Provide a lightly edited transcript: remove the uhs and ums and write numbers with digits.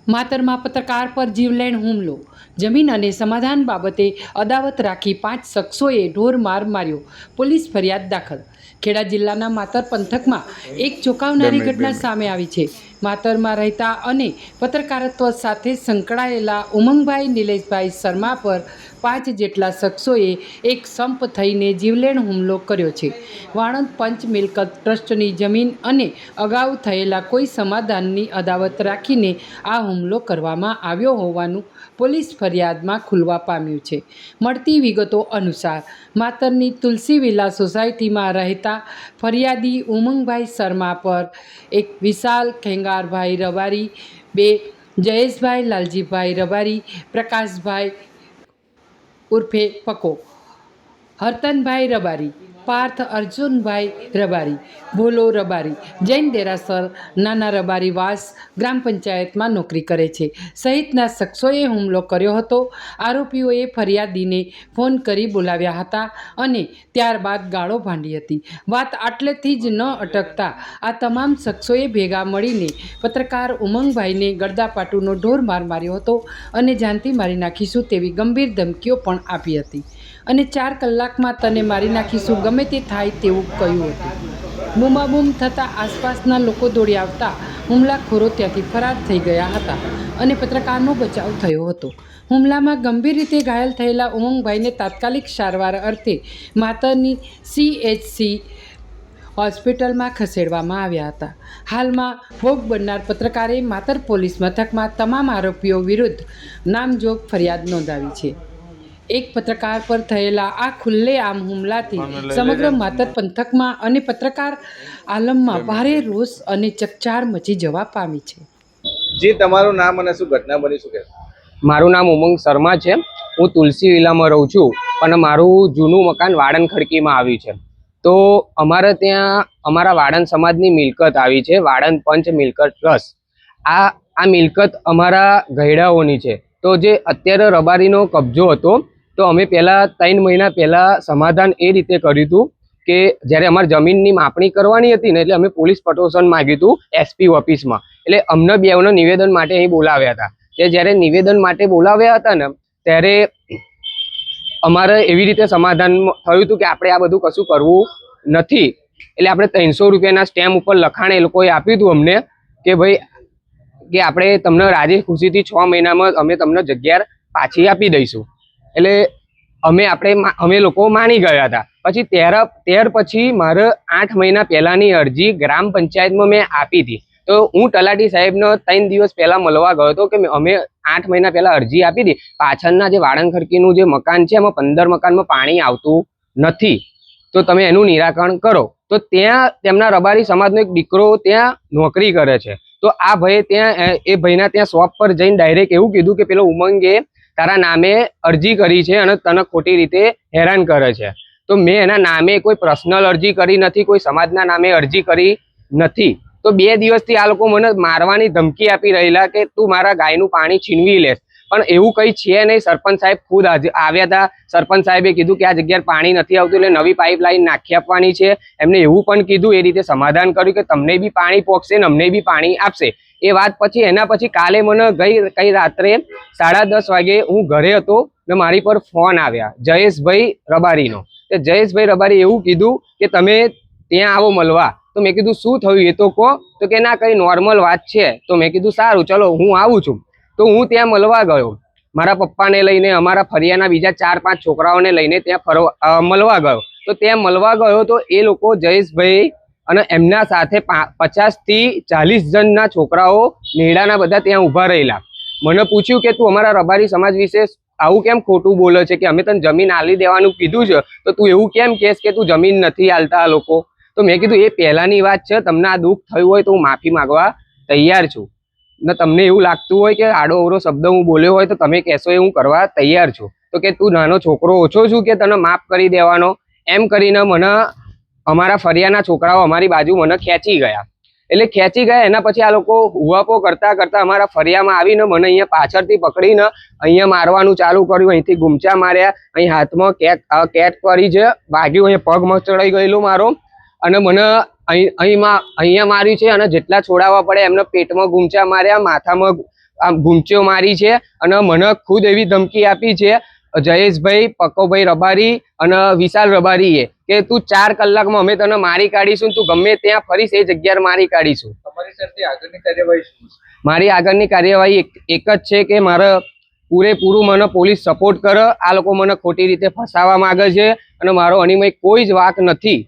માતરમાં પત્રકાર પર જીવલેણ હુમલો. જમીન અને સમાધાન બાબતે અદાવત રાખી 5 શખ્સોએ ઢોર માર માર્યો. પોલીસ ફરિયાદ દાખલ. ખેડા જિલ્લાના માતર પંથકમાં એક ચોંકાવનારી ઘટના સામે આવી છે. માતરમાં રહેતા અને પત્રકારત્વ સાથે સંકળાયેલા ઉમંગભાઈ નિલેશભાઈ શર્મા પર 5 જેટલા શખ્સોએ એક સંપ થઈને જીવલેણ હુમલો કર્યો છે. વાણંદ પંચ મિલકત ટ્રસ્ટની જમીન અને અગાઉ થયેલા કોઈ સમાધાનની અદાવત રાખીને આ હુમલો કરવામાં આવ્યો હોવાનું પોલીસ ફરિયાદમાં ખુલવા પામ્યું છે. મળતી વિગતો અનુસાર માતરની તુલસી વિલા સોસાયટીમાં રહેતા ફરિયાદી ઉમંગભાઈ શર્મા પર એક વિશાલ ખેંગારભાઈ રબારી, 2 જયેશભાઈ લાલજીભાઈ રબારી, પ્રકાશભાઈ ઉર્ફે પકો, હરતનભાઈ રબારી, પાર્થ અર્જુનભાઈ રબારી, ભોલો રબારી, જૈન દેરાસર નાના રબારી વાસ ગ્રામ પંચાયતમાં નોકરી કરે છે સહિતના શખ્સોએ હુમલો કર્યો હતો. આરોપીઓએ ફરિયાદીને ફોન કરી બોલાવ્યા હતા અને ત્યારબાદ ગાળો ભાંડી હતી. વાત આટલેથી જ ન અટકતા આ તમામ શખ્સોએ ભેગા મળીને પત્રકાર ઉમંગભાઈને ગળદાપાટુનો ઢોર માર માર્યો હતો અને જાનથી મારી નાખીશું તેવી ગંભીર ધમકીઓ પણ આપી હતી અને 4 કલાકમાં તને મારી નાખીશું, ગમે તે થાય તેવું કહ્યું હતું. બૂમાબૂમ થતાં આસપાસના લોકો દોડી આવતા હુમલાખોરો ત્યાંથી ફરાર થઈ ગયા હતા અને પત્રકારનો બચાવ થયો હતો. હુમલામાં ગંભીર રીતે ઘાયલ થયેલા ઉમંગભાઈને તાત્કાલિક સારવાર અર્થે માતરની CHC હોસ્પિટલમાં ખસેડવામાં આવ્યા હતા. હાલમાં ભોગ બનનાર પત્રકારે માતર પોલીસ મથકમાં તમામ આરોપીઓ વિરુદ્ધ નામજોગ ફરિયાદ નોંધાવી છે. એક પત્રકાર પર થયેલા આ ખુલ્લેઆમ હુમલાથી સમગ્ર માતર પંથકમાં અને પત્રકાર આલમમાં ભારે રોષ અને ચકચાર મચી જવા પામી છે. જી, તમારું નામ અને શું ઘટના બની શકે? મારું નામ ઉમંગ શર્મા છે. હું તુલસી વિલામાં રહું છું અને મારું જૂનું મકાન વાડન ખડકીમાં આવ્યું છે. તો અમારે ત્યાં અમારા વાડન સમાજની મિલકત આવી છે, વાડન પંચ મિલકત ટ્રસ્ટ. આ મિલકત અમારા ગયડાઓની છે. તો જે અત્યારે રબારીનો કબજો હતો, તો અમે પહેલાં 3 મહિના પહેલાં સમાધાન એ રીતે કર્યું હતું કે જ્યારે અમારી જમીનની માપણી કરવાની હતી ને, એટલે અમે પોલીસ પટોશન માગ્યું હતું SP ઓફિસમાં. એટલે અમને બેવને નિવેદન માટે અહીં બોલાવ્યા હતા. તે જ્યારે નિવેદન માટે બોલાવ્યા હતા ને, ત્યારે અમારે એવી રીતે સમાધાન થયું હતું કે આપણે આ બધું કશું કરવું નથી. એટલે આપણે 300 રૂપિયાના સ્ટેમ્પ ઉપર લખાણ એ લોકોએ આપ્યું હતું અમને કે ભાઈ કે આપણે તમને રાજી ખુશીથી 6 મહિનામાં અમે તમને જગ્યા પાછી આપી દઈશું. એટલે અમે લોકો માની ગયા હતા. પછી ત્યાર પછી મારે 8 મહિના પહેલાંની અરજી ગ્રામ પંચાયતમાં મેં આપી હતી. તો હું તલાટી સાહેબનો 3 દિવસ પહેલાં મળવા ગયો હતો કે અમે 8 મહિના પહેલાં અરજી આપી હતી. પાછળના જે વાડન ખડકીનું જે મકાન છે, એમાં 15 મકાનમાં પાણી આવતું નથી, તો તમે એનું નિરાકરણ કરો. તો ત્યાં તેમના રબારી સમાજનો એક દીકરો ત્યાં નોકરી કરે છે. તો આ ભાઈએ એ ભાઈના ત્યાં શોપ પર જઈને ડાયરેક્ટ એવું કીધું કે પેલો ઉમંગે તારા નામે અરજી કરી છે અને તને ખોટી રીતે હેરાન કરે છે. તો મેં એના નામે કોઈ પર્સનલ અરજી કરી નથી, કોઈ સમાજના નામે અરજી કરી નથી. તો 2 દિવસથી આ લોકો મને મારવાની ધમકી આપી રહેલા કે તું મારા ગાયનું પાણી છીનવી લેશ. પણ એવું કંઈ છે નહીં. સરપંચ સાહેબ ખુદ આવ્યા હતા. સરપંચ સાહેબે કીધું કે આ જગ્યાએ પાણી નથી આવતું, એટલે નવી પાઇપલાઇન નાખી આપવાની છે. એમને એવું પણ કીધું, એ રીતે સમાધાન કર્યું કે તમને બી પાણી પોકશે ને અમને બી પાણી આપશે. એ વાત પછી એના પછી કાલે મને ગઈ રાત્રે 10:30 વાગે હું ઘરે હતો ને મારી પર ફોન આવ્યા જયેશભાઈ રબારીનો. તો જયેશભાઈ રબારી એવું કીધું કે તમે ત્યાં આવો મળવા. તો મેં કીધું શું થયું એ તો કહો. તો કે ના, કંઈ નોર્મલ વાત છે. તો મેં કીધું સારું, ચલો હું આવું છું. તો હું ત્યાં મળવા ગયો, મારા પપ્પાને લઈને, અમારા ફરિયાના બીજા 4-5 છોકરાઓને લઈને ત્યાં મળવા ગયો. તો ત્યાં મળવા ગયો તો એ લોકો જયેશભાઈ અને એમના સાથે 50 થી 40 જણના છોકરાઓ નેડાના બધા ત્યાં ઊભા રહેલા. મને પૂછ્યું કે તું અમારા રબારી સમાજ વિશે આવું કેમ ખોટું બોલે છે, કે અમે તને જમીન આલી દેવાનું કીધું છે, તો તું એવું કેમ કહેશ કે તું જમીન નથી આલતા આ લોકો. તો મેં કીધું એ પહેલાંની વાત છે, તમને આ દુઃખ થયું હોય તો હું માફી માગવા તૈયાર છું. ને તમને એવું લાગતું હોય કે આડો અવરો શબ્દ હું બોલ્યો હોય તો તમે કહેશો એ હું કરવા તૈયાર છું. તો કે તું નાનો છોકરો ઓછો છું કે તને માફ કરી દેવાનો. એમ કરીને મને અમારા ફરિયાના છોકરાઓ અમારી બાજુ મને ખેંચી ગયા. એટલે ખેંચી ગયા એના પછી આ લોકો હુવાપો કરતા કરતા અમારા ફરિયામાં આવીને મને અહીંયા પાછળથી પકડીને અહીંયા મારવાનું ચાલુ કર્યું. અહીંથી ગુમચા માર્યા, અહીં હાથમાં કેટ કરી છે, વાગ્યું, અહીંયા પગ મચડાઈ ગયેલો મારો, અને મને અહીંયા માર્યું છે. અને જેટલા છોડાવવા પડે એમને પેટમાં ગુમચા માર્યા, માથામાં આમ ઘૂંચીઓ મારી છે અને મને ખુદ એવી ધમકી આપી છે જયેશભાઈ, પક્કોભાઈ રબારી અને વિશાલ રબારીએ કે તું 4 કલાકમાં અમે તને મારી કાઢીશું, તું ગમે ત્યાં ફરીશ એ જગ્યાએ મારી કાઢીશું. તમારી સાથે આગળની કાર્યવાહી શું છે? મારી આગળની કાર્યવાહી એક જ છે કે મારે પૂરેપૂરું મને પોલીસ સપોર્ટ કરે. આ લોકો મને ખોટી રીતે ફસાવવા માંગે છે અને મારો અનિમય કોઈ જ વાંક નથી.